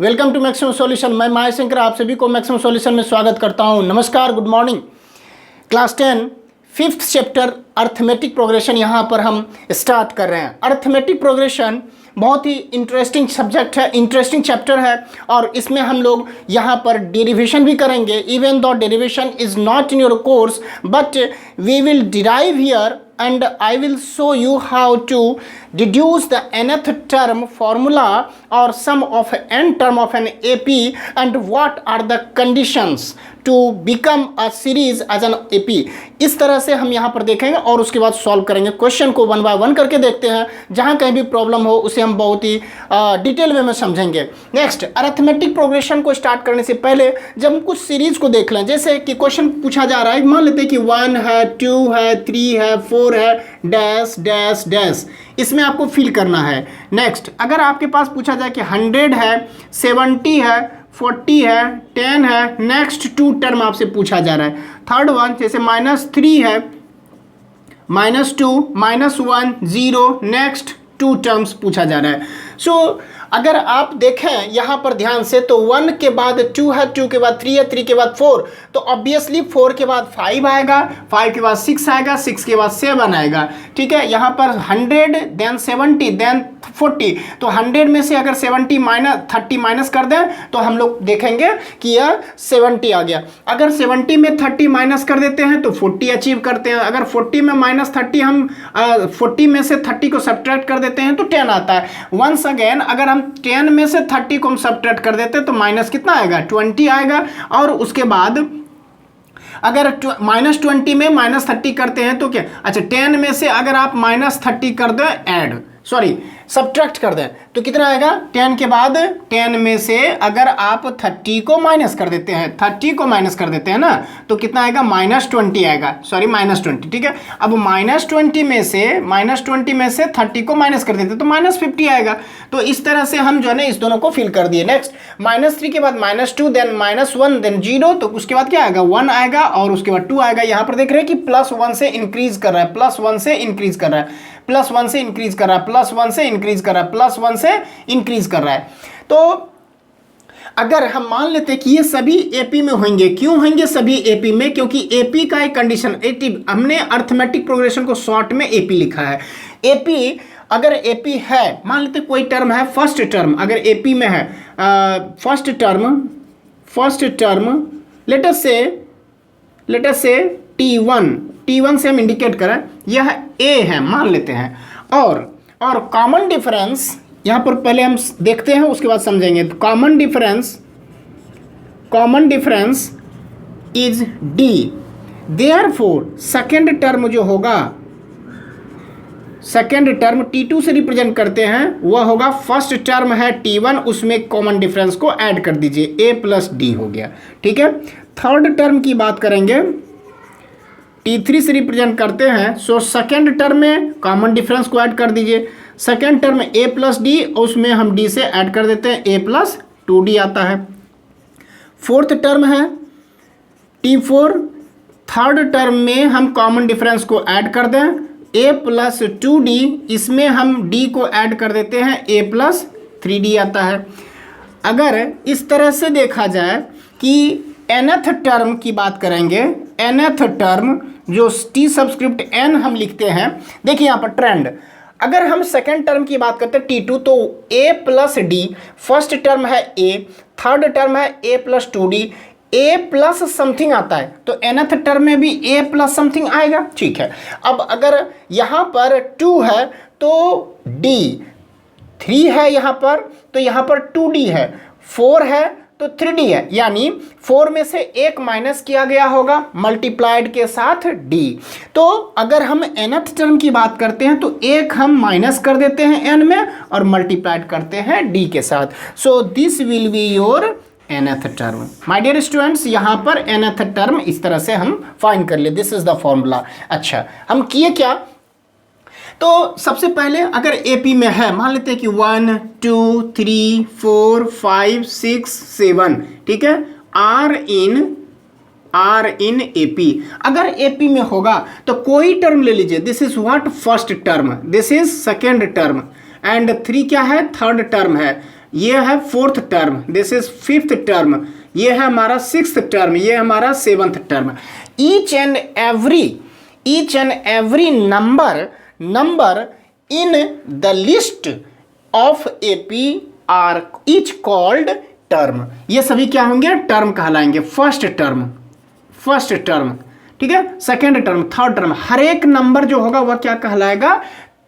Welcome to maximum solution. मैं महाशंकर आप सभी को मैक्सिमम सॉल्यूशन में स्वागत करता हूं। नमस्कार, good morning. Class 10 fifth chapter arithmetic progression यहाँ पर हम स्टार्ट कर रहे हैं। अर्थमेटिक प्रोग्रेशन बहुत ही इंटरेस्टिंग सब्जेक्ट है, इंटरेस्टिंग चैप्टर है और इसमें हम लोग यहाँ पर डेरिवेशन भी करेंगे। Even though derivation is not in your course but we will derive here and I will show you how to deduce the nth term formula or sum of n term of an AP and what are the conditions to become a series as an AP। इस तरह से हम यहाँ पर देखेंगे और उसके बाद सॉल्व करेंगे। क्वेश्चन को वन बाय वन करके देखते हैं। जहाँ कहीं भी प्रॉब्लम हो उसे हम बहुत ही डिटेल में समझेंगे। नेक्स्ट, अरिथमेटिक प्रोग्रेशन को स्टार्ट करने से पहले जब हम कुछ सीरीज को देख लें, जैसे कि क्वेश्चन पूछा जा रहा है, मान लेते हैं कि 1 है, 2 है, 3 है, 4 है, डैश डैश डैश, इसमें आपको फिल करना है। नेक्स्ट, अगर आपके पास पूछा जाए कि 100 है, 70 है, 40 है, 10 है, नेक्स्ट 2 टर्म आपसे पूछा जा रहा है। थर्ड वन जैसे -3 है, -2, -1, 0, नेक्स्ट 2 टर्म्स पूछा जा रहा है। सो अगर आप देखें यहाँ पर ध्यान से तो 1 के बाद 2 है, 2 के बाद 3 है, 3 के बाद 4, तो ऑब्वियसली 4 के बाद 5 आएगा, 5 के बाद 6 आएगा, 6 के बाद 7 आएगा। ठीक है, यहाँ पर 100 देन 70 देन 40, तो 100 में से अगर 30 माइनस कर दें तो हम लोग देखेंगे कि यह 70 आ गया। अगर 70 में 30 माइनस कर देते हैं तो 40 अचीव करते हैं। अगर 40 में -30 हम 40 में से 30 को सब्ट्रैक्ट कर देते हैं तो 10 आता है। वंस अगेन अगर हम 10 में से 30 को हम सब्ट्रैक्ट कर देते हैं तो माइनस कितना आएगा, 20 आएगा। और उसके बाद अगर -20 में -30 करते हैं तो क्या, अच्छा 10 में से अगर आप -30 कर दो सब्ट्रैक्ट कर दें तो कितना आएगा, 10 के बाद 10 में से अगर आप 30 को माइनस कर देते हैं, 30 को माइनस कर देते हैं ना, तो कितना आएगा, -20 आएगा, -20। ठीक है, अब -20 में से 30 को माइनस कर देते हैं तो -50 आएगा। तो इस तरह से हम जो है ना इस दोनों को फिल कर दिए। नेक्स्ट, -3 के बाद -2 देन -1 देन 0, तो उसके बाद क्या आएगा, 1 आएगा और उसके बाद 2 आएगा। यहाँ पर देख रहे हैं कि +1 से इंक्रीज कर रहा है, +1 से इंक्रीज कर रहा है, +1 से इंक्रीज कर रहा है, +1 से इंक्रीज कर रहा है, +1 से इंक्रीज कर रहा है। तो अगर हम मान लेते हैं कि ये सभी एपी में होंगे, क्यों होंगे सभी एपी में, क्योंकि एपी का एक कंडीशन, हमने अरिथमेटिक प्रोग्रेशन को शॉर्ट में एपी लिखा है। एपी अगर एपी है, मान लेते कोई टर्म है, फर्स्ट टर्म अगर एपी में है, फर्स्ट टर्म लेट अस से T1 से हम इंडिकेट करें यह A है मान लेते हैं, और कॉमन डिफरेंस यहाँ पर पहले हम देखते हैं उसके बाद समझेंगे। तो common difference is D, therefore second term जो होगा, सेकेंड टर्म T2 से रिप्रेजेंट करते हैं, वह होगा फर्स्ट टर्म है T1, उसमें कॉमन डिफरेंस को ऐड कर दीजिए, A + D हो गया। ठीक है, थर्ड टर्म की बात करेंगे, T3 से रिप्रेजेंट करते हैं, सो सेकेंड टर्म में कॉमन डिफरेंस को ऐड कर दीजिए। सेकेंड टर्म A + D, उसमें हम D से ऐड कर देते हैं, A + 2D आता है। फोर्थ टर्म है T4, थर्ड टर्म में हम कॉमन डिफरेंस को ऐड कर दें, A + 2D, इसमें हम D को ऐड कर देते हैं, A + 3D आता है। अगर इस तरह से देखा जाए कि nth टर्म की बात करेंगे, nth टर्म जो T सबस्क्रिप्ट n हम लिखते हैं, देखिए यहाँ पर ट्रेंड, अगर हम सेकेंड टर्म की बात करते हैं T2 तो A + D, फर्स्ट टर्म है A, थर्ड टर्म है A + 2D, A + समथिंग आता है, तो nth टर्म में भी A + समथिंग आएगा। ठीक है, अब अगर यहाँ पर 2 है तो D, 3 है यहाँ पर तो यहाँ पर 2D है, 4 है तो 3D है, यानी 4 में से 1 माइनस किया गया होगा मल्टीप्लाइड के साथ D। तो अगर हम nth टर्म की बात करते हैं तो 1 हम माइनस कर देते हैं n में और मल्टीप्लाइड करते हैं D के साथ। So this will be your nth term. My dear students, यहाँ पर nth टर्म इस तरह से हम फाइंड कर ले, दिस इज द फॉर्मूला। अच्छा, हम किए क्या, तो सबसे पहले अगर एपी में है, मान लेते हैं कि 1 2 3 4 5 6 7, ठीक है, आर इन एपी। अगर एपी में होगा तो कोई टर्म ले लीजिए, this is what, first term, this is second term, and 3 क्या है, थर्ड टर्म है, ये है fourth term, this is fifth term, ये है हमारा सिक्स्थ टर्म, ये हमारा seventh term. Each and every number in the list of AP are each called term. ये सभी क्या होंगे? टर्म कहलाएंगे। फर्स्ट टर्म, ठीक है, सेकेंड टर्म, थर्ड टर्म, हर एक नंबर जो होगा वह क्या कहलाएगा?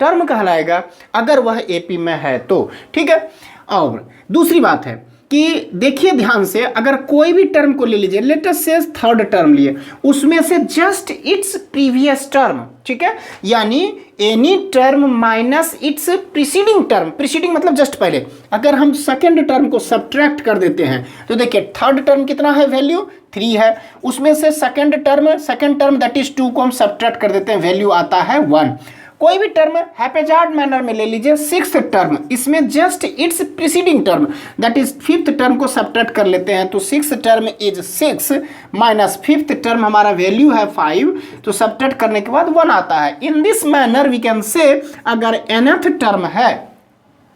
टर्म कहलाएगा, अगर वह एपी में है तो, ठीक है। और दूसरी बात है कि देखिए ध्यान से, अगर कोई भी टर्म को ले लीजिए, लेट अस से थर्ड टर्म लिए, उसमें से जस्ट इट्स प्रीवियस टर्म, ठीक है, यानी any term minus it's preceding term, preceding मतलब जस्ट पहले। अगर हम सेकेंड टर्म को सब्ट्रैक्ट कर देते हैं तो देखिए थर्ड टर्म कितना है? वैल्यू 3 है, उसमें से सेकेंड टर्म दैट इज 2 को हम सब्ट्रैक्ट कर देते हैं, वैल्यू आता है 1। कोई भी टर्म हैपेजार्ड मैनर में ले लीजिए, सिक्स्थ टर्म, इसमें just it's preceding term that is fifth term को सब्ट्रैक्ट कर लेते हैं, तो sixth term is 6 minus fifth term हमारा वैल्यू है 5, तो सब्ट्रैक्ट करने के बाद 1 आता है। In this manner we can say अगर nth टर्म है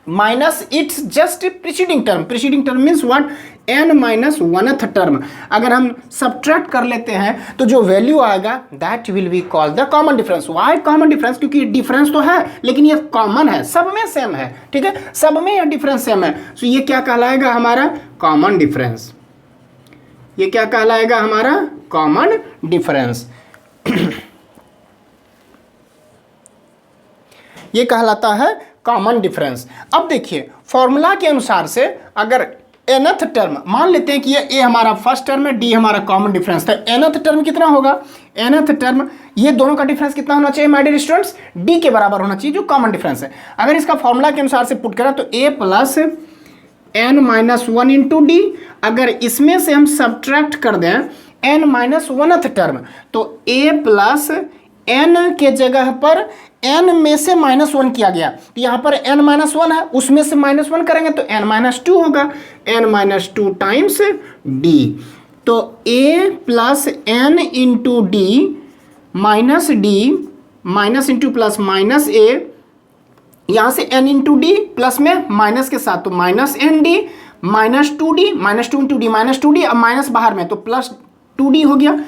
minus its just preceding term means what? n minus 1th term, अगर हम सब्ट्रैक्ट कर लेते हैं तो जो वैल्यू आएगा that will be called the common difference. Why common difference? क्योंकि डिफरेंस तो है लेकिन ये कॉमन है, सब में सेम है, ठीक है, सब में यह डिफरेंस सेम है, तो ये क्या कहलाएगा? हमारा कॉमन डिफरेंस। ये क्या कहलाएगा? हमारा कॉमन डिफरेंस। ये कहलाता है कॉमन डिफरेंस। अब देखिए फॉर्मूला के अनुसार से अगर nth टर्म मान लेते हैं कि ये a हमारा फर्स्ट टर्म है, d हमारा कॉमन डिफरेंस था, nth टर्म कितना होगा? nth टर्म ये दोनों का डिफरेंस कितना होना चाहिए माय डियर स्टूडेंट्स? d के बराबर होना चाहिए, जो कॉमन डिफरेंस है। अगर इसका फॉर्मूला के अनुसार से पुट करें तो a plus n minus 1 into D, अगर इसमें से हम सब्ट्रैक्ट कर दें n माइनस 1th टर्म, तो a प्लस n के जगह पर n में से -1 किया गया, तो यहाँ पर n माइनस 1 है, उसमें से -1 करेंगे तो n माइनस 2 होगा, n माइनस 2 टाइम्स d, तो a plus n into d minus d minus into plus minus a, यहाँ से n इंटू डी प्लस में माइनस के साथ तो minus n d minus 2d minus 2 into d minus 2d, अब minus बाहर में तो प्लस 2d हो गया।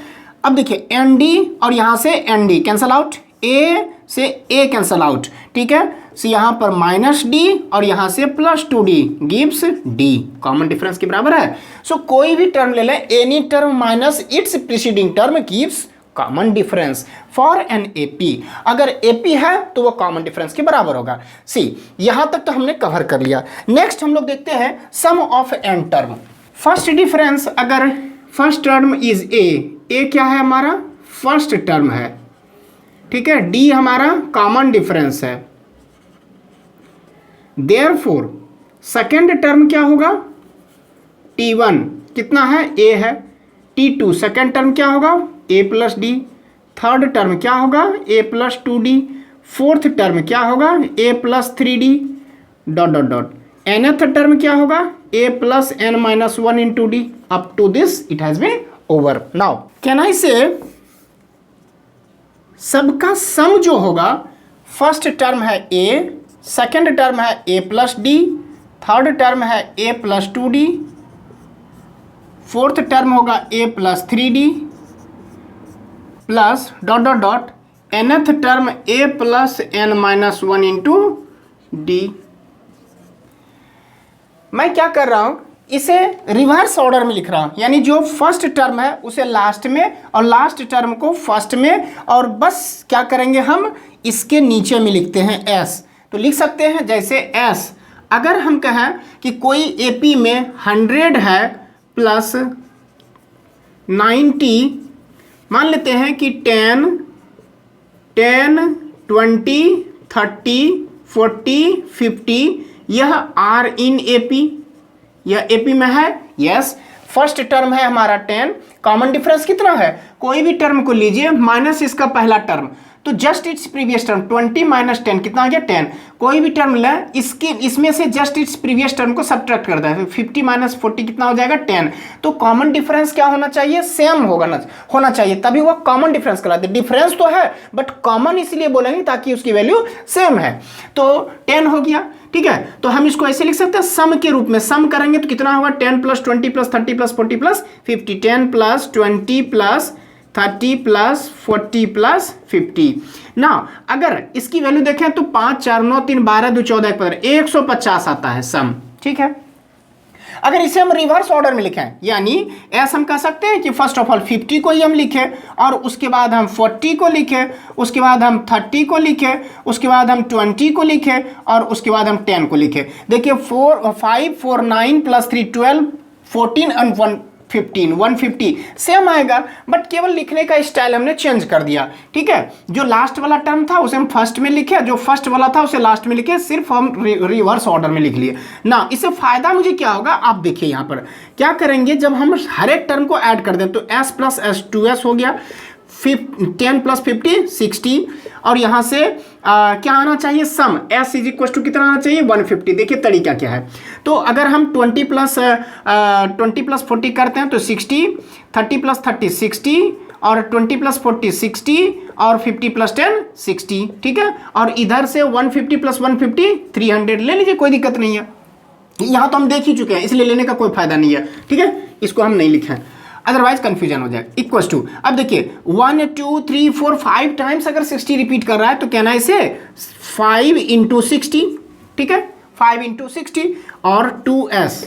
अब देखिए एन डी और यहाँ से n d cancel out, a से a कैंसल आउट, ठीक है, सो यहाँ पर माइनस d और यहाँ से plus 2d gives d, common difference के बराबर है। सो कोई भी टर्म ले लें, any term minus it's preceding term gives common difference for an AP. अगर एपी है तो वो कॉमन डिफरेंस के बराबर होगा। सी यहां तक तो हमने कवर कर लिया। नेक्स्ट हम लोग देखते हैं sum of n term. First difference, अगर फर्स्ट टर्म इज ए क्या है? हमारा फर्स्ट टर्म है, ठीक है, डी हमारा कॉमन डिफरेंस है, देयरफॉर सेकेंड टर्म क्या होगा? T1 कितना है? A है। T2 सेकेंड टर्म क्या होगा? A plus d. Third term क्या होगा? A plus 2d। Fourth term क्या होगा? A plus 3d dot dot dot. nth term क्या होगा? A plus n minus 1 into d. Up to this it has been over. Now can I say सबका sum जो होगा, first term है A, second term है A plus d, third term है A plus 2d, fourth term होगा A plus 3d plus dot dot dot, nth term A plus n minus 1 into D. मैं क्या कर रहा हूँ, इसे रिवर्स ऑर्डर में लिख रहा हूँ, यानी जो फर्स्ट टर्म है उसे लास्ट में और लास्ट टर्म को फर्स्ट में, और बस क्या करेंगे हम इसके नीचे में लिखते हैं s। तो लिख सकते हैं जैसे s, अगर हम कहें कि कोई एपी में 100 है प्लस 90, मान लेते हैं कि 10, 20, 30, 40, 50, यह आर इन एपी, यह एपी में है। यस, फर्स्ट टर्म है हमारा 10, कॉमन डिफरेंस कितना है? कोई भी टर्म को लीजिए माइनस इसका पहला टर्म, तो just it's previous term 20 minus 10 कितना आ गया? 10। कोई भी टर्म लें, इसमें से जस्ट इट्स प्रीवियस टर्म को सब्ट्रैक्ट कर दें, 50 माइनस 40 कितना हो जाएगा? 10। तो कॉमन डिफरेंस क्या होना चाहिए? सेम होना चाहिए, तभी वह कॉमन डिफरेंस कहलाते हैं। डिफरेंस तो है बट कॉमन इसलिए बोलेंगे ताकि उसकी वैल्यू सेम है। तो 10 हो गया, ठीक है, तो हम इसको ऐसे लिख सकते हैं सम के रूप में। सम करेंगे तो कितना होगा 10 + 20 + 30 + 40 + 50, 10 + 20 + 30 + 40 + 50। ना अगर इसकी वैल्यू देखें तो 5 4 9 3 12 2 14 15 150 आता है सम। ठीक है, अगर इसे हम रिवर्स ऑर्डर में लिखें, यानी ऐसा हम कह सकते हैं कि फर्स्ट ऑफ ऑल 50 को ही हम लिखें और उसके बाद हम 40 को लिखें, उसके बाद हम 30 को लिखें, उसके बाद हम 20 को लिखें और उसके बाद हम 10 को लिखें। देखिए 4 5 4 9 + 3 12 14 और 15 150 सेम आएगा, बट केवल लिखने का स्टाइल हमने चेंज कर दिया। ठीक है, जो लास्ट वाला टर्म था उसे हम फर्स्ट में लिखे, जो फर्स्ट वाला था उसे लास्ट में लिखे, सिर्फ हम रिवर्स ऑर्डर में लिख लिए ना। इससे फायदा मुझे क्या होगा, आप देखिए यहाँ पर क्या करेंगे, जब हम हर एक टर्म को ऐड कर दें तो s + s 2s हो गया, 10 + 50 60 और यहाँ से क्या आना चाहिए सम, s = कितना आना चाहिए 150। देखिए तरीका क्या है, तो अगर हम 20 + 40 करते हैं तो 60, 30 + 30 60 और 20 + 40 60 और 50 + 10 60। ठीक है, और इधर से 150 + 150 300 ले लीजिए, कोई दिक्कत नहीं है। यहाँ तो हम देख ही चुके हैं, इसलिए लेने का कोई फायदा नहीं है। ठीक है, इसको हम नहीं लिखें, अदरवाइज कंफ्यूजन हो जाए। इक्वल्स टू, अब देखिए 1 2 3 4 5 टाइम्स अगर 60 रिपीट कर रहा है तो कहना है इसे 5 × 60। ठीक है, 5 × 60 और 2s,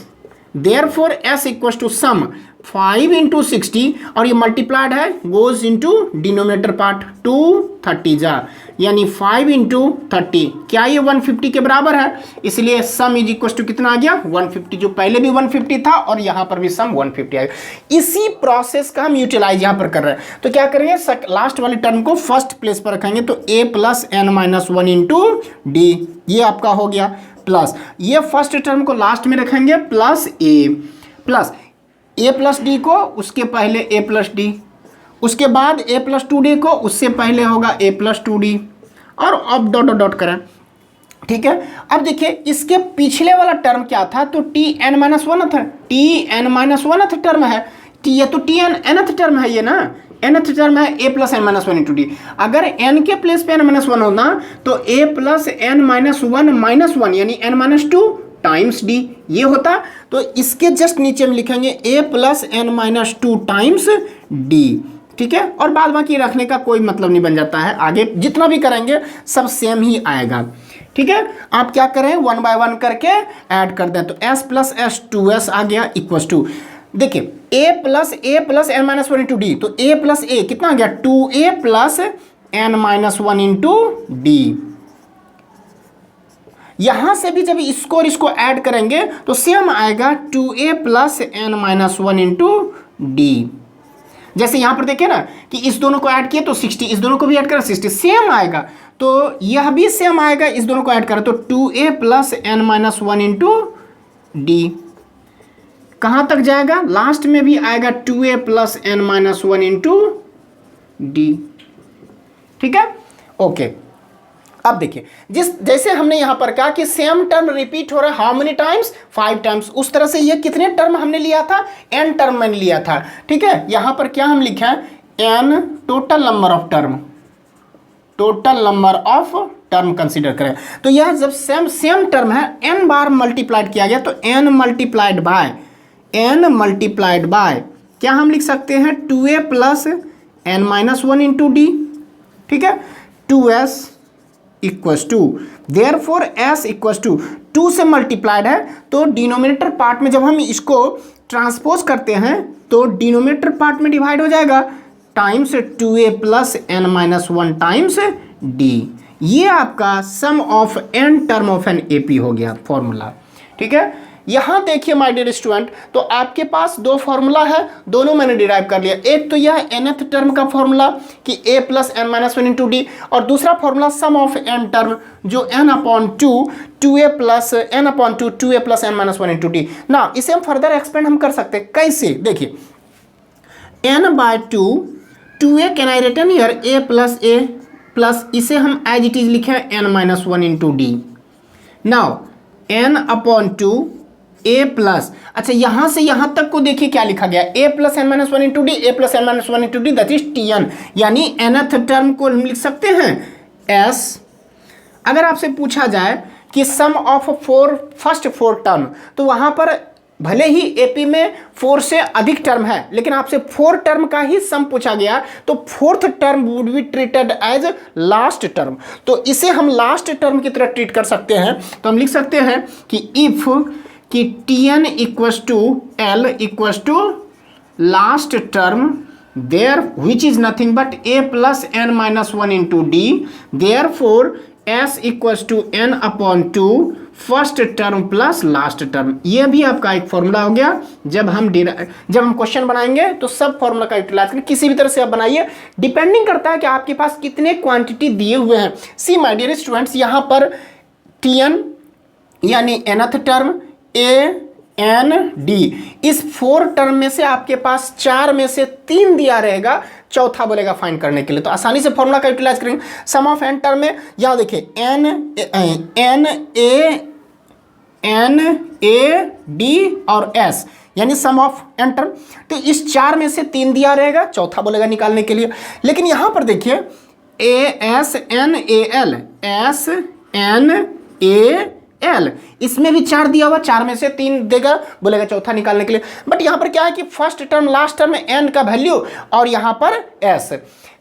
देयरफॉर s = सम 5 × 60 और ये मल्टीप्लाइड है, गोज इनटू डिनोमिनेटर पार्ट 230 जा, यानी 5 × 30, क्या ये 150 के बराबर है, इसलिए सम = कितना आ गया 150, जो पहले भी 150 था और यहाँ पर भी सम 150 आएगा। इसी प्रोसेस का हम यूटिलाइज यहाँ पर कर रहे हैं, तो क्या करेंगे लास्ट वाले टर्म को फर्स्ट प्लेस पर रखेंगे, तो a + n - 1 × d, ये आपका हो गया, प्लस ये फर्स्ट टर्म को लास्ट में रखेंगे प्लस a + d को उसके पहले a + d, उसके बाद a + 2d को उससे पहले होगा a + 2d और अब डॉट डॉट डॉट करें। ठीक है, अब देखिए इसके पिछले वाला टर्म क्या था, तो tn - 1 था, tn - 1 टर्म है, ये तो tn nth टर्म है, ये ना nth टर्म है a + n - 1 × d। अगर n के प्लेस पे n - 1 होना तो a + n - 1 यानी n - 2 टाइम्स d ये होता, तो इसके जस्ट नीचे में लिखेंगे a + n - 2 टाइम्स d। ठीक है, और बाद बाकी रखने का कोई मतलब नहीं बन जाता है, आगे जितना भी करेंगे सब सेम ही आएगा। ठीक है, आप क्या करें 1 बाय 1 करके ऐड कर दें, तो s + s 2s आ गया इक्वल्स टू, देखिए a + n - 1 × d, तो a + a कितना आ गया 2a + n - 1 × d। यहां से भी जब इसको और इसको ऐड करेंगे तो सेम आएगा 2a + n - 1 × d। जैसे यहां पर देखिए ना कि इस दोनों को ऐड किए तो 60, इस दोनों को भी ऐड करा 60, सेम आएगा, तो यह भी सेम आएगा, इस दोनों को ऐड करा तो 2a + n - 1 × d। कहां तक जाएगा, लास्ट में भी आएगा 2a + n - 1 × d। ठीक है, ओके। अब देखिए जैसे हमने यहां पर कहा कि सेम टर्म रिपीट हो रहा है, हाउ मेनी टाइम्स 5 टाइम्स, उस तरह से ये कितने टर्म हमने लिया था, n टर्म मैंने लिया था। ठीक है, यहां पर क्या हम लिखा है n total number of term consider करें, तो यह जब सेम टर्म है n बार मल्टीप्लाइड किया गया तो n मल्टीप्लाइड बाय क्या हम लिख सकते हैं 2a + n - 1 × d। ठीक है, 2s = देयरफॉर s = 2 से मल्टीप्लाइड है, तो डिनोमिनेटर पार्ट में जब हम इसको ट्रांसपोज करते हैं तो डिनोमिनेटर पार्ट में डिवाइड हो जाएगा, times 2a + n - 1 times d। ये आपका sum of n term of an AP हो गया फॉर्मूला। ठीक है, यहां देखिए माय डियर स्टूडेंट, तो आपके पास दो फॉर्मूला है, दोनों मैंने डिराइव कर लिया। एक तो यह nth टर्म का फॉर्मूला कि a + n - 1 × d, और दूसरा formula some of n term जो n/2 2a + n/2 2a + n - 1 × d। ना इसे हम फर्दर एक्सपेंड हम कर सकते हैं, कैसे देखिए n/2 2a can I return here a plus इसे हम एज इट इज लिखे n - 1 × d। Now n/2 a plus, अच्छा यहां से यहां तक को देखिए क्या लिखा गया, a + n - 1 × d, a + n - 1 × d, that is tn, यानी nth टर्म को हम लिख सकते हैं s। अगर आपसे पूछा जाए कि सम ऑफ फर्स्ट 4 टर्म, तो वहाँ पर भले ही एपी में 4 से अधिक टर्म है लेकिन आपसे 4 टर्म का ही सम पूछा गया, तो 4th term would be treated as last term. तो इसे हम लास्ट टर्म की तरह ट्रीट कर सकते हैं। तो हम लिख सकते हैं कि इफ कि Tn equals to L equals to last term there which is nothing but a plus n minus 1 into d, therefore S equals to n upon 2 first term plus last term. ये भी आपका एक formula हो गया। जब हम question बनाएंगे तो सब फॉर्मूला का यूटिलाइज करें, किसी भी तरह से आप बनाइए, डिपेंडिंग करता है कि आपके पास कितने क्वांटिटी दिए हुए हैं। सी माय डियर स्टूडेंट्स, यहाँ पर Tn यानी nth term A N D, इस 4 टर्म में से आपके पास 4 में से 3 दिया रहेगा, चौथा बोलेगा फाइंड करने के लिए। तो आसानी से फॉर्मूला का यूटिलाइज करेंगे। सम ऑफ n टर्म में यहाँ देखिए N A D और S यानी सम ऑफ n टर्म, तो इस 4 में से 3 दिया रहेगा, चौथा बोलेगा निकालने के लिए। लेकिन यहाँ पर देखिए S N A L S N A L, इसमें भी 4 दिया हुआ, 4 में से 3 देगा, बोलेगा चौथा निकालने के लिए। बट यहाँ पर क्या है कि फर्स्ट टर्म लास्ट टर्म में n का वैल्यू और यहाँ पर s,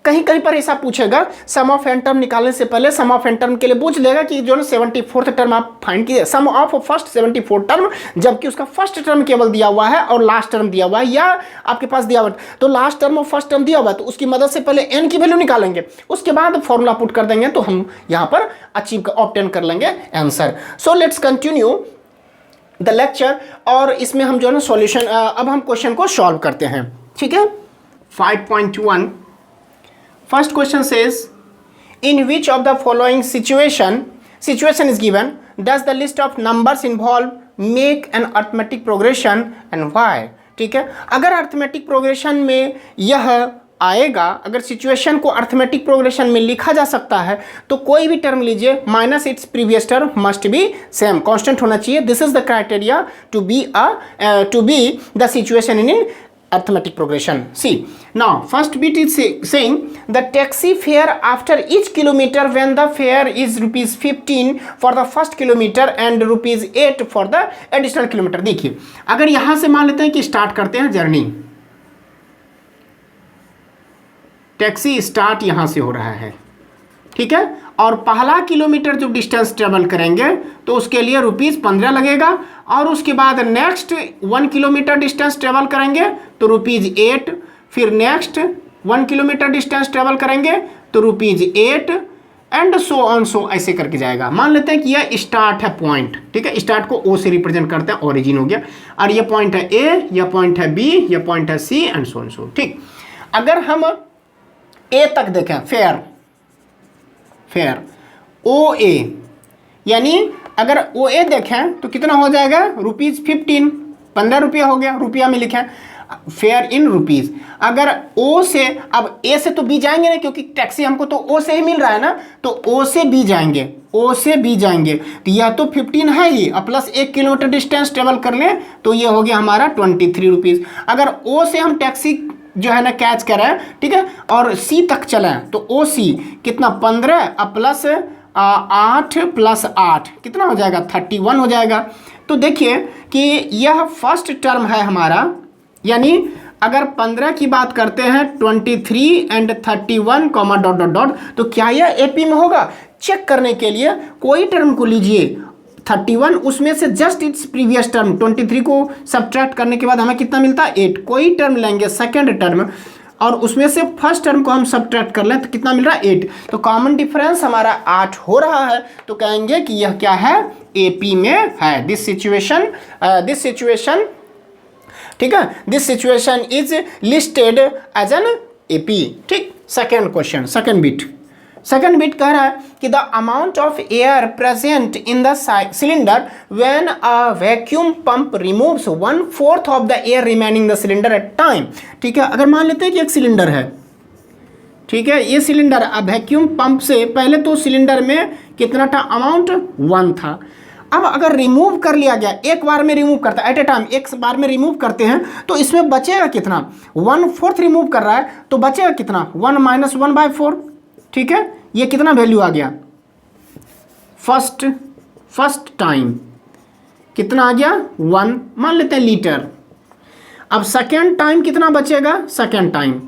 कहीं कहीं पर ऐसा पूछेगा सम ऑफ n टर्म निकालने से पहले सम ऑफ n टर्म के लिए पूछ लेगा कि जो ना 74th टर्म आप फाइंड कीजिए, सम ऑफ फर्स्ट 74 टर्म, जबकि उसका फर्स्ट टर्म केवल दिया हुआ है और लास्ट टर्म दिया हुआ है, या आपके पास दिया हुआ तो लास्ट टर्म और फर्स्ट टर्म दिया हुआ है, तो उसकी मदद से पहले n की वैल्यू निकालेंगे, उसके बाद फॉर्मूला पुट कर देंगे, तो हम यहाँ पर अचीव ऑब्टेन कर लेंगे answer. So let's continue the lecture, और इसमें हम जो है ना सॉल्यूशन, अब हम क्वेश्चन को सॉल्व करते हैं, ठीक है। 5.1 first question says, in which of the following situation is given does the list of numbers involved make an arithmetic progression and why। ठीक है, अगर अर्थमेटिक प्रोग्रेशन में यह आएगा, अगर सिचुएशन को अर्थमेटिक प्रोग्रेशन में लिखा जा सकता है, तो कोई भी टर्म लीजिए minus its previous term must be same, constant होना चाहिए। This is the criteria to be the situation in arithmetic progression. See, now first bit is saying the taxi fare after each kilometer when the fare is rupees 15 for the first kilometer and rupees 8 for the additional kilometer। देखिए, अगर यहां से मान लेते हैं कि start करते हैं जर्नी, टैक्सी स्टार्ट यहां से हो रहा है, ठीक है, और पहला किलोमीटर जो डिस्टेंस ट्रेवल करेंगे तो उसके लिए ₹15 लगेगा, और उसके बाद नेक्स्ट 1 किलोमीटर डिस्टेंस ट्रेवल करेंगे तो ₹8, फिर नेक्स्ट 1 किलोमीटर डिस्टेंस ट्रेवल करेंगे तो ₹8 एंड सो ऑन, सो ऐसे करके जाएगा। मान लेते हैं कि यह स्टार्ट है पॉइंट, ठीक है, स्टार्ट को O से रिप्रेजेंट करते हैं, ओरिजिन हो गया, और यह पॉइंट है A, यह पॉइंट है B, यह पॉइंट है C and so on so. ठीक, अगर हम A तक देखें, फेयर OA, यानी अगर OA देखें तो कितना हो जाएगा, ₹15, 15 रुपया हो गया, रुपया में लिखें फेयर इन रुपीज़। अगर O से, अब A से तो B जाएंगे ना, क्योंकि टैक्सी हमको तो O से ही मिल रहा है ना, तो O से B जाएंगे, तो यह तो 15 है ही, और प्लस 1 किलोमीटर डिस्टेंस ट्रेवल कर लें तो ये हो गया हमारा 23 रुपीज़। अगर O से हम टैक्सी जो है ना कैच करें, ठीक है, और C तक चलें तो OC कितना 15 प्लस 8 प्लस 8 कितना हो जाएगा, 31 हो जाएगा। तो देखिए कि यह फर्स्ट टर्म है हमारा, यानी अगर 15 की बात करते हैं 23 and 31 comma dot dot dot, तो क्या यह AP में होगा? चेक करने के लिए कोई टर्म को लीजिए, 31 उसमें से जस्ट इट्स प्रीवियस टर्म 23 को सब्ट्रैक्ट करने के बाद हमें कितना मिलता है 8, कोई टर्म लेंगे सेकंड टर्म और उसमें से फर्स्ट टर्म को हम सब्ट्रैक्ट कर लें तो कितना मिल रहा है 8, तो कॉमन डिफरेंस हमारा 8 हो रहा है, तो कहेंगे कि यह क्या है, AP में है। दिस सिचुएशन ठीक है, this situation is listed as an AP। ठीक, सेकेंड क्वेश्चन, सेकेंड बिट कह रहा है कि the amount of air present in the cylinder when a vacuum pump removes 1/4 of the air remaining the cylinder at time. ठीक है, अगर मान लेते हैं कि एक सिलेंडर है, ठीक है, ये सिलेंडर अब वैक्यूम पंप से पहले तो सिलेंडर में कितना था, अमाउंट 1 था। अब अगर रिमूव कर लिया गया, एक बार में रिमूव करता है, एट ए टाइम एक बार में रिमूव करते हैं, तो इसमें बचेगा कितना, 1/4 रिमूव कर रहा है तो बचेगा कितना, 1 - 1/4। ठीक है, ये कितना वैल्यू आ गया, फर्स्ट टाइम कितना आ गया 1, मान लेते हैं लीटर। अब सेकेंड टाइम कितना बचेगा, सेकेंड टाइम,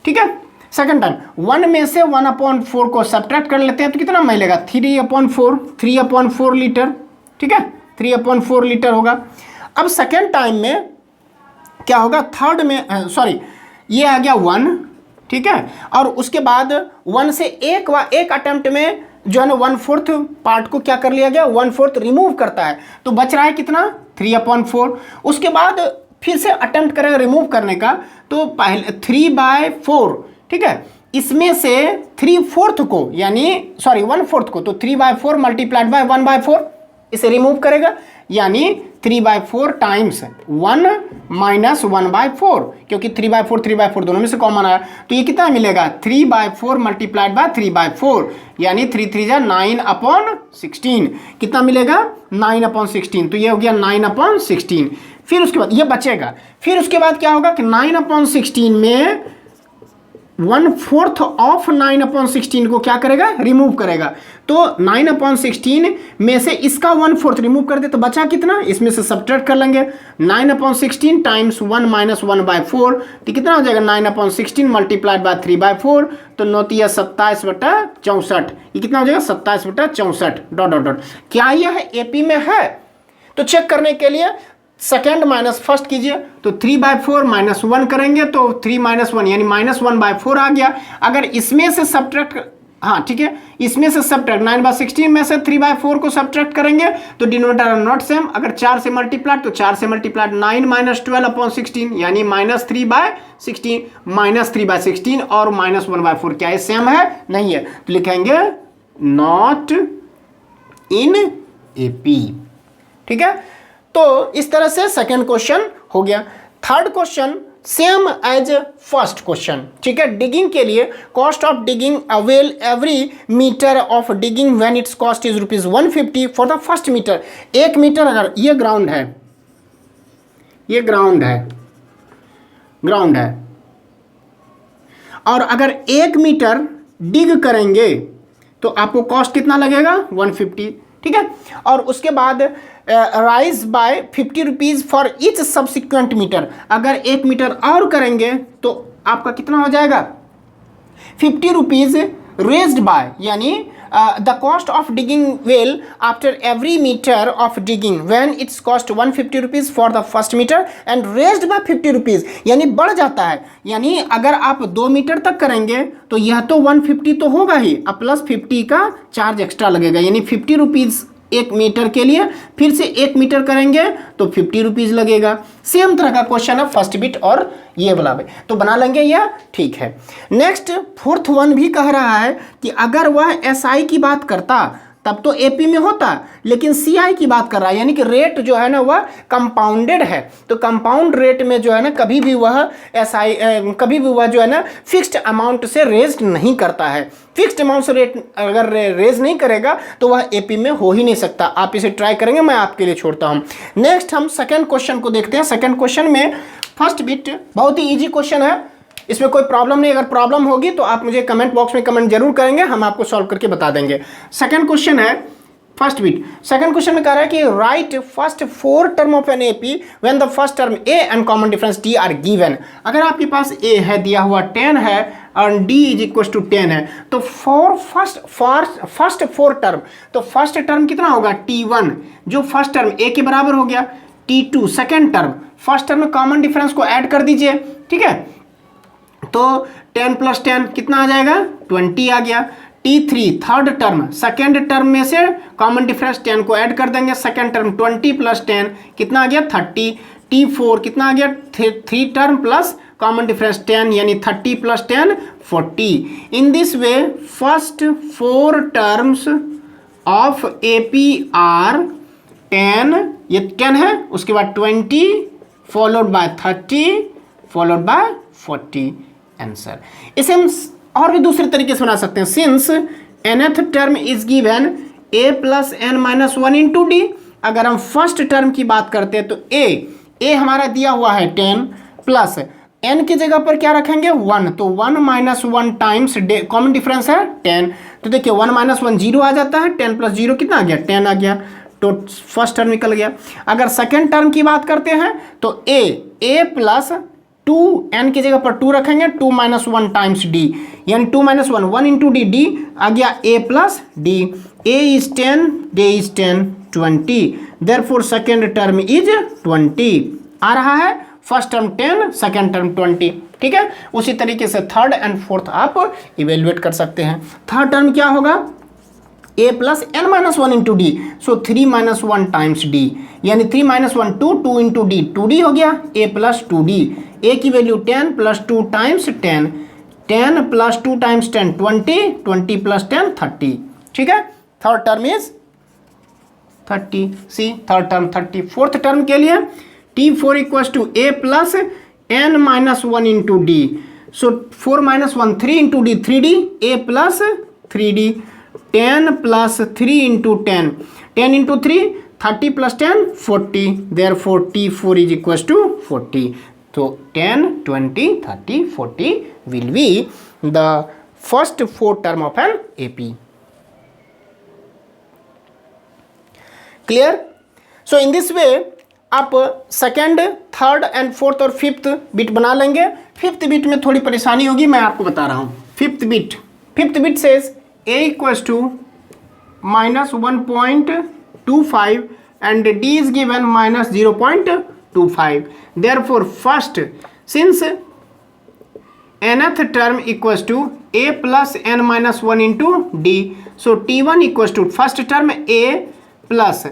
ठीक है, सेकेंड टाइम 1 में से 1/4 को सब्ट्रैक्ट कर लेते हैं तो कितना मिलेगा 3/4 लीटर, ठीक है, 3/4 लीटर होगा। अब सेकेंड टाइम में क्या होगा, थर्ड में सॉरी ये आ गया 1, ठीक है, और उसके बाद 1 से एक अटेम्प्ट में जो है ना 1/4 पार्ट को क्या कर लिया गया, 1/4 रिमूव करता है, तो बच रहा है कितना 3/4। उसके बाद फिर से अटेम्प्ट करेगा रिमूव करने का, तो पहले 3/4, ठीक है, इसमें से 3/4 को यानी सॉरी 1/4 को, तो 3/4 मल्टीप्लाइड बाय 1/4 इसे रिमूव करेगा, यानी 3/4 टाइम्स 1 माइनस 1/4, क्योंकि 3/4 दोनों में से कॉमन आया, तो ये कितना मिलेगा 3/4 मल्टीप्लाइड बाय 3/4, यानी 3 3 जा 9/16, कितना मिलेगा 9/16, तो ये हो गया 9/16। फिर उसके बाद ये बचेगा, फिर उसके बाद क्या होगा कि 9/16 में 1/4 ऑफ 9/16 को क्या करेगा, रिमूव करेगा, तो 9/16 में से इसका 1/4 रिमूव कर दे तो बचा कितना, इसमें से सब्ट्रैक्ट कर लेंगे 9/16 टाइम्स 1 माइनस 1/4, तो कितना हो जाएगा 9/16 मल्टीप्लाइड बाय 3/4, तो 9 27/64, ये कितना हो जाएगा 27/64 डॉट डॉट डॉट। क्या यह एपी में है, तो चेक करने के लिए सेकेंड माइनस फर्स्ट कीजिए, तो 3/4 माइनस 1 करेंगे तो 3 माइनस 1 यानी -1/4 आ गया। अगर इसमें से सब्ट्रैक्ट, हाँ ठीक है, इसमें से सब्ट्रैक्ट 9/16 में से 3/4 को सब्ट्रैक्ट करेंगे तो डिनोमिनेटर आर नॉट सेम, अगर 4 से मल्टीप्लाइड तो 4 से मल्टीप्लाइड 9 माइनस 12/16 यानी -3/16 और -1/4 क्या है, सेम है, नहीं है, तो लिखेंगे नॉट इन एपी, ठीक है। तो इस तरह से सेकेंड क्वेश्चन हो गया। Third question same as first question, ठीक है, डिगिंग के लिए cost of digging a well every metre of digging when its cost is ₹150 for the first metre. 1 metre, अगर ये ग्राउंड है, ये ग्राउंड है और अगर 1 मीटर डिग करेंगे तो आपको कॉस्ट कितना लगेगा 150, ठीक है, और उसके बाद rise by ₹50 for each subsequent metre, अगर 1 मीटर और करेंगे तो आपका कितना हो जाएगा ₹50 रेज्ड बाय, यानी the cost of digging well after every metre of digging when its cost ₹150 for the first metre and raised by ₹50, यानी बढ़ जाता है, यानी अगर आप 2 मीटर तक करेंगे तो यह तो 150 तो होगा ही, अब प्लस 50 का चार्ज एक्स्ट्रा लगेगा, यानी ₹50 1 मीटर के लिए, फिर से 1 मीटर करेंगे तो ₹50 लगेगा। सेम तरह का क्वेश्चन है फर्स्ट बिट और ये वाला भी, तो बना लेंगे यह, ठीक है। नेक्स्ट फोर्थ वन भी कह रहा है कि अगर वह एसआई की बात करता तब तो एपी में होता, लेकिन सीआई की बात कर रहा है, यानी कि रेट जो है ना वह कंपाउंडेड है, तो कंपाउंड रेट में जो है ना कभी भी वह एसआई कभी भी वह जो है ना फिक्स्ड अमाउंट से रेज नहीं करता है। फिक्स्ड अमाउंट से रेट अगर रेज नहीं करेगा तो वह एपी में हो ही नहीं सकता। आप इसे ट्राई करेंगे, मैं आपके लिए छोड़ता हूँ। नेक्स्ट हम सेकेंड क्वेश्चन को देखते हैं। सेकेंड क्वेश्चन में फर्स्ट बिट बहुत ही ईजी क्वेश्चन है, इसमें कोई प्रॉब्लम नहीं, अगर प्रॉब्लम होगी तो आप मुझे कमेंट बॉक्स में कमेंट जरूर करेंगे, हम आपको सॉल्व करके बता देंगे। सेकंड क्वेश्चन है फर्स्ट बिट। सेकंड क्वेश्चन में कह रहा है कि right first 4 term of an AP when the first term A and common difference D R given. अगर आपके पास ए है दिया हुआ 10 है और डी इज इक्वल टू 10 है, तो फर्स्ट 4 टर्म, तो फर्स्ट टर्म कितना होगा T1 जो फर्स्ट टर्म ए के बराबर हो गया, T2 second term, first term में कॉमन डिफरेंस को ऐड कर दीजिए, ठीक है, तो 10 + 10 कितना आ जाएगा 20 आ गया। T3 third term, second term में से कॉमन डिफरेंस 10 को ऐड कर देंगे, सेकेंड टर्म 20 + 10 कितना आ गया 30। T4 कितना आ गया 3 टर्म प्लस कॉमन डिफरेंस 10 यानी 30 + 10 40। In this way first 4 terms of AP are 10, ये 10 है, उसके बाद 20 followed by 30 followed by 40 answer. इसे हम और भी दूसरे तरीके से बना सकते हैं। Since nth term is given a + n - 1 × d, अगर हम फर्स्ट टर्म की बात करते हैं तो a हमारा दिया हुआ है 10 प्लस n की जगह पर क्या रखेंगे 1, तो 1 माइनस 1 टाइम्स कॉमन डिफरेंस है 10, तो देखिए 1 माइनस 1 जीरो आ जाता है, 10 प्लस जीरो कितना आ गया 10 आ गया, तो फर्स्ट टर्म निकल गया। अगर सेकेंड टर्म की बात करते हैं तो a प्लस 2 n की जगह पर 2 रखेंगे, 2 माइनस 1 टाइम्स d, यानी 2 माइनस 1 1 इंटू d आ गया a plus d, a is 10 d is 10 20, therefore second term is 20 आ रहा है, फर्स्ट टर्म 10 सेकेंड टर्म 20, ठीक है। उसी तरीके से थर्ड एंड फोर्थ आप इवेल्युएट कर सकते हैं। थर्ड टर्म क्या होगा a plus n minus 1 into d, so 3 minus 1 times d, यानी 3 माइनस 1 2 इंटू डी 2d हो गया, a प्लस 2d, a की value 10 plus 2 times 10, 10 plus 2 times 10 20, 20 plus 10 30, ठीक है। Third term is 30, see third term 30। Fourth term के लिए T4 equals to a plus n minus 1 into d, so 4 minus 1 3 into d 3d, a plus 3d, 10 plus 3 into 10, 10 into 3 30 plus 10 40, therefore T4 is equals to 40, तो 10 20 30 40 will be the first fourth term of an AP। Clear? So in this way आप second, third and fourth और fifth bit बना लेंगे। Fifth bit में थोड़ी परेशानी होगी, मैं आपको बता रहा हूँ। Fifth bit says a equals to minus 1.25 and d is given minus 0.25, therefore first since nth term equals to a plus n minus 1 into d, so T1 equals to first term a plus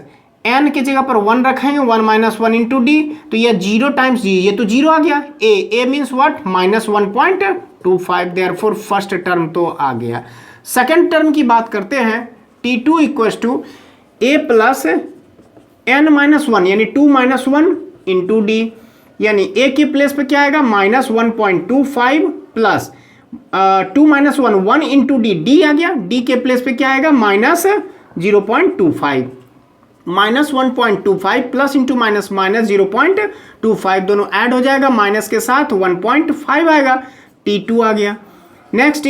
n की जगह पर 1 रखेंगे, 1 minus 1 into D, तो यह 0 times जी, ये तो 0 आ गया, a means what minus 1.25, therefore first term तो आ गया। सेकेंड टर्म की बात करते हैं, T2 equals to a plus n minus 1 यानी 2 माइनस 1 इंटू डी, यानी a की प्लेस पे क्या आएगा minus 1.25 plus 2 minus 1 1 into d, d आ गया, d के प्लेस पे क्या आएगा minus 0.25, minus 1.25 plus into minus minus 0.25 दोनों ऐड हो जाएगा, माइनस के साथ 1.5 आएगा, T2 आ गया। Next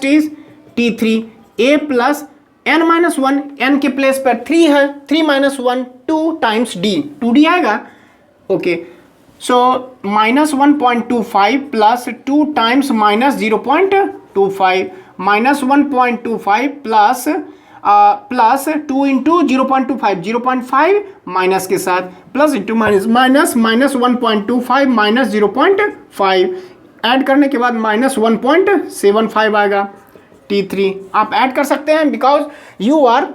is T3 a plus n minus 1, n के प्लेस पर 3 है, 3 माइनस 1 2 टाइम्स d, 2d आएगा, okay. So minus 1.25 plus 2 times minus 0.25, minus 1.25 plus 2 into 0.25, 0.5 minus के साथ plus into minus 1.25 minus 0.5 add करने के बाद माइनस 1.75 आएगा। T3 आप ऐड कर सकते हैं because you are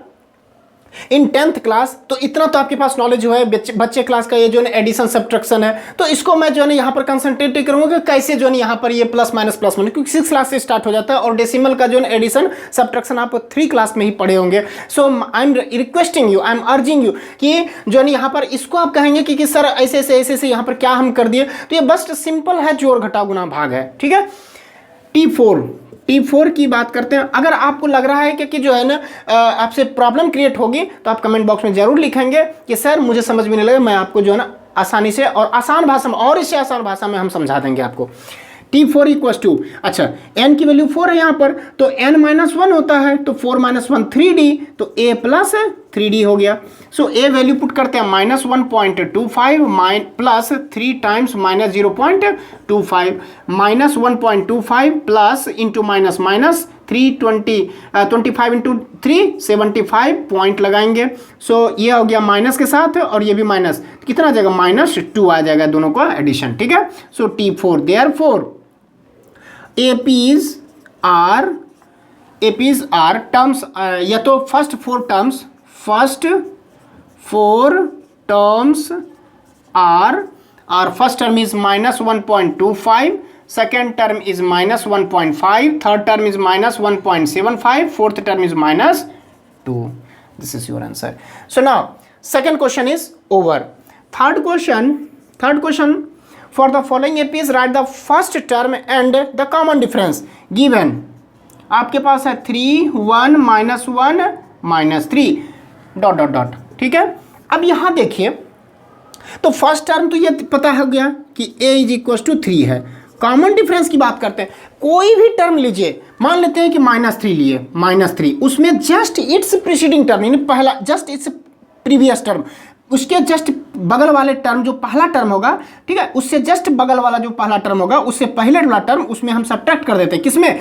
in 10th class, तो इतना तो आपके पास नॉलेज जो है बच्चे क्लास का, ये जो है एडिशन सब्ट्रैक्शन है, तो इसको मैं जो है यहाँ पर कंसंट्रेट करूँगा कि कैसे जो है यहाँ पर ये प्लस माइनस क्योंकि 6 क्लास से स्टार्ट हो जाता है, और डेसिमल का जो है एडिशन सब्ट्रैक्शन आप 3 क्लास में ही पढ़े होंगे। So I am requesting you, I am urging you कि जो है यहाँ पर इसको आप कहेंगे कि सर ऐसे यहाँ पर क्या हम कर दिए, तो ये बस सिंपल है, जोड़ घटाव गुना भाग है, ठीक है। T4 की बात करते हैं। अगर आपको लग रहा है कि जो है ना आपसे प्रॉब्लम क्रिएट होगी, तो आप कमेंट बॉक्स में जरूर लिखेंगे कि सर मुझे समझ में नहीं लगा, मैं आपको जो है ना आसानी से और आसान भाषा में और इससे आसान भाषा में हम समझा देंगे आपको। T4 इक्वल्स टू, अच्छा n की वैल्यू 4 है यहाँ पर, तो n माइनस 1 होता है, तो 4 माइनस 1 3d, तो a प्लस 3d हो गया। सो a वैल्यू पुट करते हैं minus 1.25 plus 3 times minus 0.25, minus 1.25 plus into minus minus 25 into 3 75 point लगाएंगे। सो ये हो गया माइनस के साथ, और ये भी माइनस, कितना आ जाएगा माइनस 2 आ जाएगा, दोनों का एडिशन, ठीक है। So T4 therefore APs are terms, या तो first 4 terms are first term is minus 1.25, second term is minus 1.5, third term is minus 1.75, fourth term is minus 2. This is your answer. So now second question is over. Third question for the following APs write the first term and the common difference given. आपके पास है 3 1 minus 1 minus 3 ... ठीक है। अब यहाँ देखिए तो first term तो ये पता हो गया कि a इज इक्वल टू 3 है। कॉमन डिफरेंस की बात करते हैं, कोई भी टर्म लीजिए, मान लेते हैं कि -3 लिए, -3, उसमें जस्ट इट्स प्रीसीडिंग टर्म, यानी पहला, जस्ट इट्स प्रीवियस टर्म, उसके जस्ट बगल वाले टर्म जो पहला टर्म होगा, ठीक है, उससे जस्ट बगल वाला जो पहला टर्म होगा उससे पहले वाला टर्म, उसमें हम सब्ट्रैक्ट कर देते हैं। किसमें?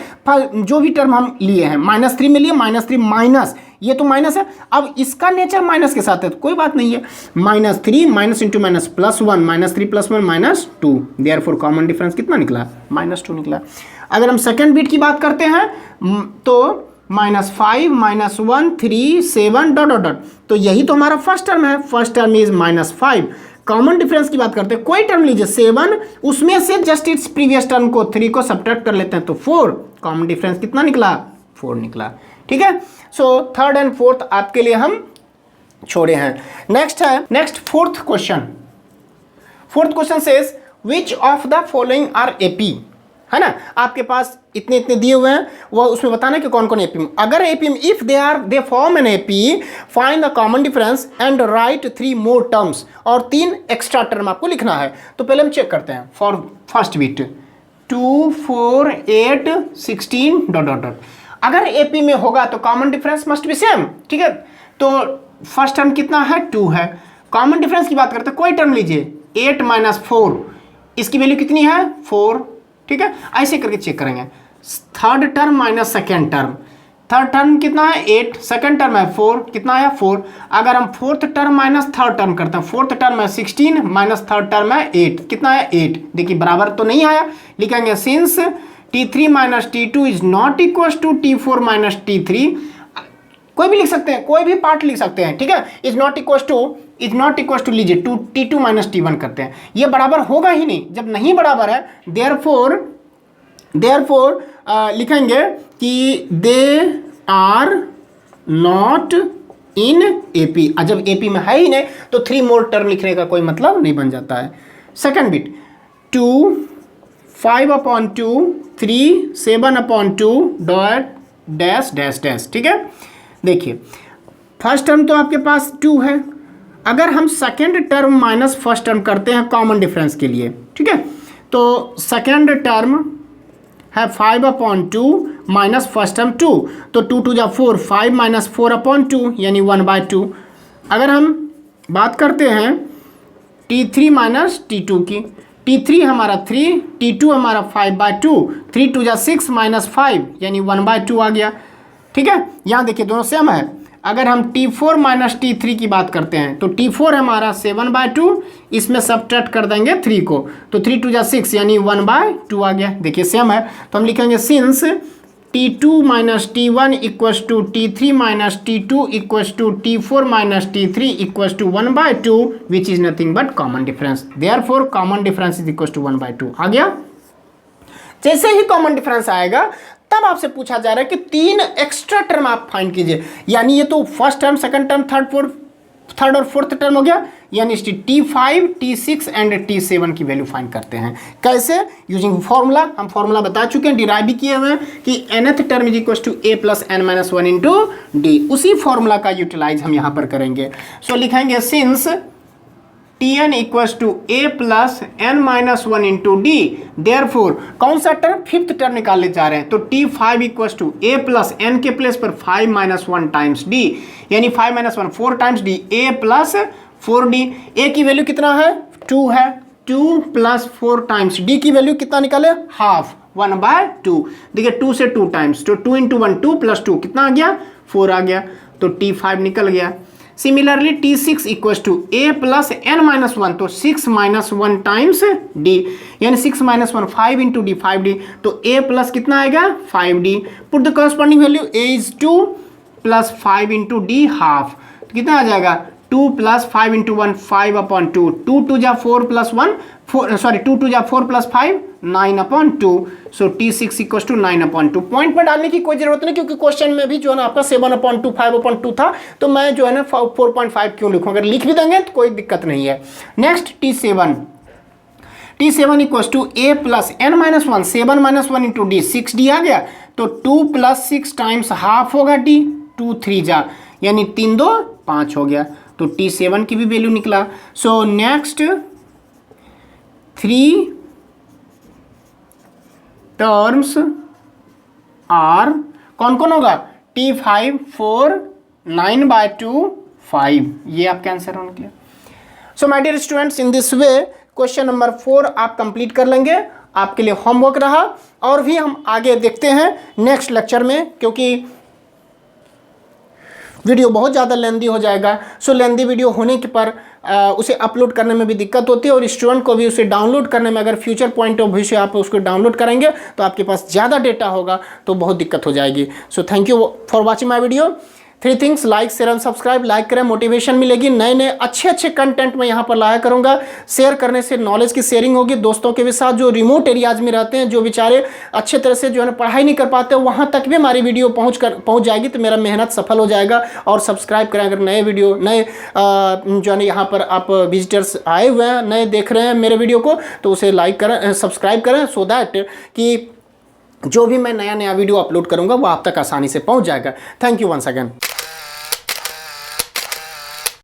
जो भी टर्म हम लिए हैं, -3 में लिए, -3 माइनस, ये तो माइनस है, अब इसका नेचर माइनस के साथ है तो कोई बात नहीं है, -3 minus into minus +1, -3 + 1 -2, therefore common difference कितना निकला? -2 निकला। अगर हम सेकेंड बिट की बात करते हैं तो -5 -1 3 7 डॉट डॉट डॉट, तो यही तो हमारा फर्स्ट टर्म है, first term is -5। Common difference की बात करते हैं, कोई टर्म लीजिए 7, उसमें से जस्ट इट्स प्रीवियस टर्म को 3 को सब्ट्रैक्ट कर लेते हैं तो 4, कॉमन डिफरेंस कितना निकला? 4 निकला। ठीक है, सो थर्ड एंड फोर्थ आपके लिए हम छोड़े हैं। Next fourth question says which of the following are AP, है ना, आपके पास इतने दिए हुए हैं, वह उसमें बताना कि कौन कौन एपी। अगर AP if they form an AP, find the common difference and right 3 more terms, और 3 एक्स्ट्रा टर्म आपको लिखना है। तो पहले हम चेक करते हैं for first bit 2 4 8 16 dot dot dot. अगर एपी में होगा तो common difference must be same, ठीक है, तो फर्स्ट टर्म कितना है? 2 है। कॉमन डिफरेंस की बात करते हैं, कोई टर्म लीजिए 8 - 4, इसकी वैल्यू कितनी है? 4, ठीक है, ऐसे करके चेक करेंगे। Third term minus second term, third term कितना है? 8, सेकेंड टर्म है 4, कितना है? 4। अगर हम fourth term minus third term करते हैं, फोर्थ टर्म है 16 माइनस थर्ड टर्म है 8, कितना है? 8। देखिए बराबर तो नहीं आया, लिखेंगे since T3 minus T2 is not equal to T4 minus T3, कोई भी लिख सकते हैं, कोई भी पार्ट लिख सकते हैं, ठीक है, इज नॉट इक्वल टू लीजिए T2 माइनस T1 करते हैं, ये बराबर होगा ही नहीं। जब नहीं बराबर है देयरफॉर लिखेंगे कि they are not in AP, जब एपी में है ही नहीं तो 3 मोर टर्म लिखने का कोई मतलब नहीं बन जाता है। Second bit 2 5/2 3 7/2 dot dash dash dash, ठीक है। देखिए फर्स्ट टर्म तो आपके पास 2 है, अगर हम second term minus first term करते हैं कॉमन डिफरेंस के लिए, ठीक है, तो सेकेंड टर्म है 5/2 माइनस फर्स्ट टर्म 2, तो 2 2 4, 5 माइनस 4/2 यानी 1/2। अगर हम बात करते हैं T3 माइनस T2 की, T3 हमारा 3, T2 हमारा 5/2, 3 2 6 माइनस 5 यानी 1/2 आ गया, ठीक है। यहाँ देखिए दोनों सेम है। अगर हम T4 माइनस T3 की बात करते हैं तो T4 हमारा 7/2, इसमें सब्ट्रैक्ट कर देंगे 3 को, तो 3 2 6 यानी 1/2 आ गया। देखिए सेम है, तो हम लिखेंगे since T2 minus T1 equals to T3 minus T2 equals to T4 minus T3 equals to 1/2 which is nothing but common difference, therefore common difference is equals to 1/2 आ गया। जैसे ही कॉमन डिफरेंस आएगा तब आपसे पूछा जा रहा है कि 3 एक्स्ट्रा टर्म आप फाइंड कीजिए, यानी ये तो first term, second term, third और फोर्थ टर्म हो गया, यानी T5 T6 एंड T7 की वैल्यू फाइंड करते हैं। कैसे? यूजिंग फॉर्मूला, हम फॉर्मूला बता चुके हैं, डिराइव भी किए हुए हैं कि nth term is equal to a plus n minus 1 into d, उसी फॉर्मूला का यूटिलाइज हम यहाँ पर करेंगे। सो लिखेंगे since Tn equals to a plus n minus 1 into d, therefore कौन सा टर्म? फिफ्थ टर्म निकालने जा रहे हैं, तो T5 equals to a plus n के प्लेस पर 5 माइनस 1 टाइम्स d, यानी 5 minus 1 4 times d, a plus 4d। a की वैल्यू कितना है? 2 है, 2 प्लस 4 टाइम्स d की वैल्यू कितना निकाले? हाफ, 1/2। देखिए 2 से 2 टाइम्स, तो 2 इंटू 1 2 प्लस 2 कितना आ गया? 4 आ गया, तो T5 निकल गया। Similarly T6 equals to a plus n minus 1, तो 6 माइनस 1 टाइम्स d, यानी 6 माइनस 1 5 इंटू डी, 5d, तो a प्लस कितना आएगा? 5d। Put the corresponding value, a is 2 plus 5 into d half, तो कितना आ जाएगा? 2 plus 5 into 1 5/2, 2 2 4 plus 1 2 2 4 plus 5 9/2, so T6 equals to 9/2। Point में डालने की कोई जरूरत नहीं, क्योंकि क्वेश्चन में भी जो है ना आपका 7/2 5/2 था, तो मैं जो है ना 4.5 क्यों लिखूँ, अगर लिख भी देंगे तो कोई दिक्कत नहीं है। Next T7 equals to a plus n minus 1, 7 minus 1 into d, 6d आ गया, तो 2 प्लस 6 टाइम्स हाफ होगा d, 2 3 जा, यानी 3 2 5 हो गया, तो T7 की भी वैल्यू निकला। सो नेक्स्ट 3 टर्म्स आर कौन कौन होगा, T5 4 9/2 5, ये आपका आंसर होने के लिए। So my dear students, in this way question number 4 आप कंप्लीट कर लेंगे, आपके लिए होमवर्क रहा। और भी हम आगे देखते हैं नेक्स्ट लेक्चर में, क्योंकि वीडियो बहुत ज़्यादा लेंदी हो जाएगा। सो लेंदी वीडियो होने के पर उसे अपलोड करने में भी दिक्कत होती है, और स्टूडेंट को भी उसे डाउनलोड करने में, अगर फ्यूचर पॉइंट ऑफ व्यू से आप उसको डाउनलोड करेंगे तो आपके पास ज़्यादा डेटा होगा तो बहुत दिक्कत हो जाएगी। So thank you for watching my video. 3 things, like share and subscribe. Like करें, मोटिवेशन मिलेगी, नए नए अच्छे कंटेंट मैं यहाँ पर लाया करूँगा। शेयर करने से नॉलेज की शेयरिंग होगी दोस्तों के भी साथ, जो रिमोट एरियाज में रहते हैं, जो बेचारे अच्छे तरह से जो है पढ़ाई नहीं कर पाते, वहाँ तक भी हमारी वीडियो पहुँच जाएगी, तो मेरा मेहनत सफल हो जाएगा। और सब्सक्राइब करें, अगर नए वीडियो नए जो है यहाँ पर आप विजिटर्स आए हुए हैं, नए देख रहे हैं मेरे वीडियो को, तो उसे लाइक करें, सब्सक्राइब करें, सो दैट कि जो भी मैं नया वीडियो अपलोड करूँगा वो आप तक आसानी से पहुँच जाएगा। Thank you once again.